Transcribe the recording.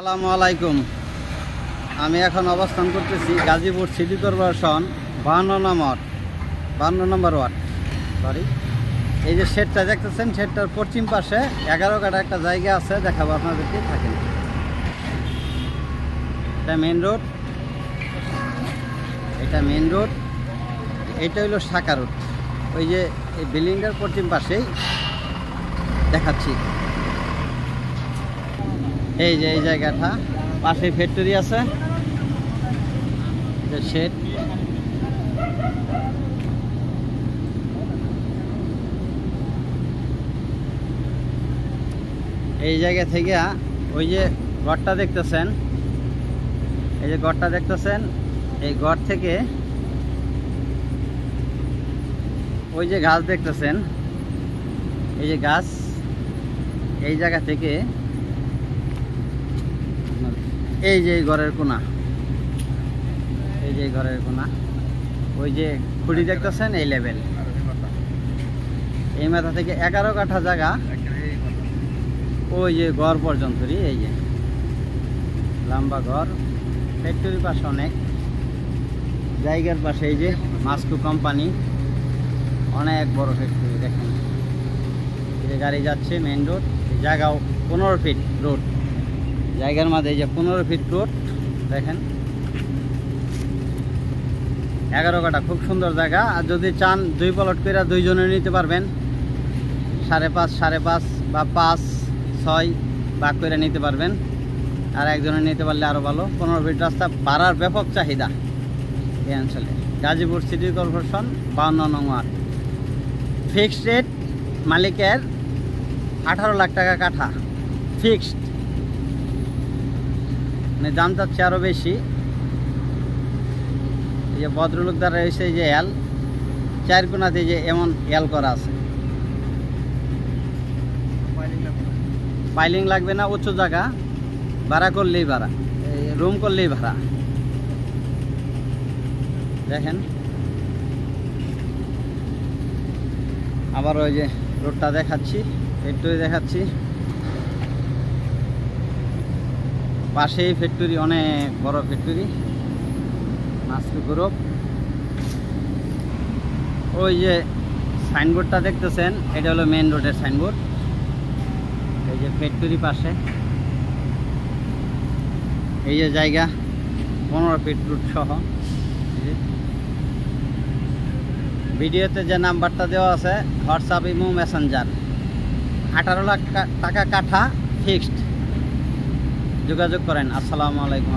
আসসালামু আলাইকুম। আমি এখন অবস্থান করতেছি গাজীপুর সিটি কর্পোরেশন 52 নম্বর ওয়ার্ড। সরি, এই যে শেডটা দেখতেছেন, শেডটার পশ্চিম পাশে 11 কাঠা একটা জায়গা আছে, দেখাবো আপনাদেরকে। থাকেন, এটা মেন রোড, এটা মেন রোড, এইটা হইলো শাখা রোড। ওই যে এই বিল্ডিংটার পশ্চিম পাশেই দেখাচ্ছি। এই যে এই জায়গাটা পাশে ফ্যাক্টরি আছে, শেড। এই জায়গা থেকে ওই যে ঘরটা দেখতেছেন, এই যে ঘরটা দেখতেছেন, এই ঘর থেকে ওই যে গাছ দেখতেছেন, এই যে গাছ, এই জায়গা থেকে এই যে ঘরের কোনা, এই যে ঘরের কোনা, ওই যে খুঁড়ি দেখতেছেন, এই লেভেল, এই মাথা থেকে 11 কাঠা জায়গা ওই যে ঘর পর্যন্ত। এই যে লম্বা ঘর, ফ্যাক্টরির পাশে অনেক জায়গার পাশে এই যে মাস্কো কোম্পানি, অনেক বড় ফ্যাক্টরি। দেখেন এই যে গাড়ি যাচ্ছে, মেইন রোড, জায়গাও 15 ফিট রোড, জায়গার মাঝে এই যে 15 ফিট রোড। দেখেন 11 কাঠা, খুব সুন্দর জায়গা। আর যদি চান 2 প্লট করে 2 জনে নিতে পারবেন, 5.5 বা 5-6 ভাগ করে নিতে পারবেন। আর একজনে নিতে পারলে আরও ভালো। 15 ফিট রাস্তা, ভাড়ার ব্যাপক চাহিদা এই অঞ্চলে। গাজীপুর সিটি কর্পোরেশন 52 নং ওয়ার্ড। ফিক্সড রেট মালিকের 18 লাখ টাকা কাঠা, ফিক্সড। মানে দাম চাচ্ছে আরও বেশি। এই যে ভদ্রলোক দ্বারা রয়েছে, এই যে এল 4 কোণাতে যে এমন এল করা আছে। পাইলিং লাগবে না, উঁচু জায়গা, ভাড়া করলেই ভাড়া, রুম করলেই ভাড়া। দেখেন আবার ওই যে রোডটা দেখাচ্ছি, ফ্যাক্টরি দেখাচ্ছি, পাশেই ফ্যাক্টরি, অনেক বড় ফ্যাক্টরি, মাস্কো গ্রুপ। ওই যে সাইনবোর্ডটা দেখতেছেন, এটা হলো মেন রোডের সাইনবোর্ড। এই যে ফ্যাক্টরি পাশে এই যে জায়গা 15 ফিট রুট সহ। ভিডিওতে যে নাম্বারটা দেওয়া আছে, হোয়াটসঅ্যাপ, ইমো, মেসেঞ্জার, 18 লাখ টাকা কাঠা ফিক্সড। যোগাযোগ করেন। আসসালামু আলাইকুম।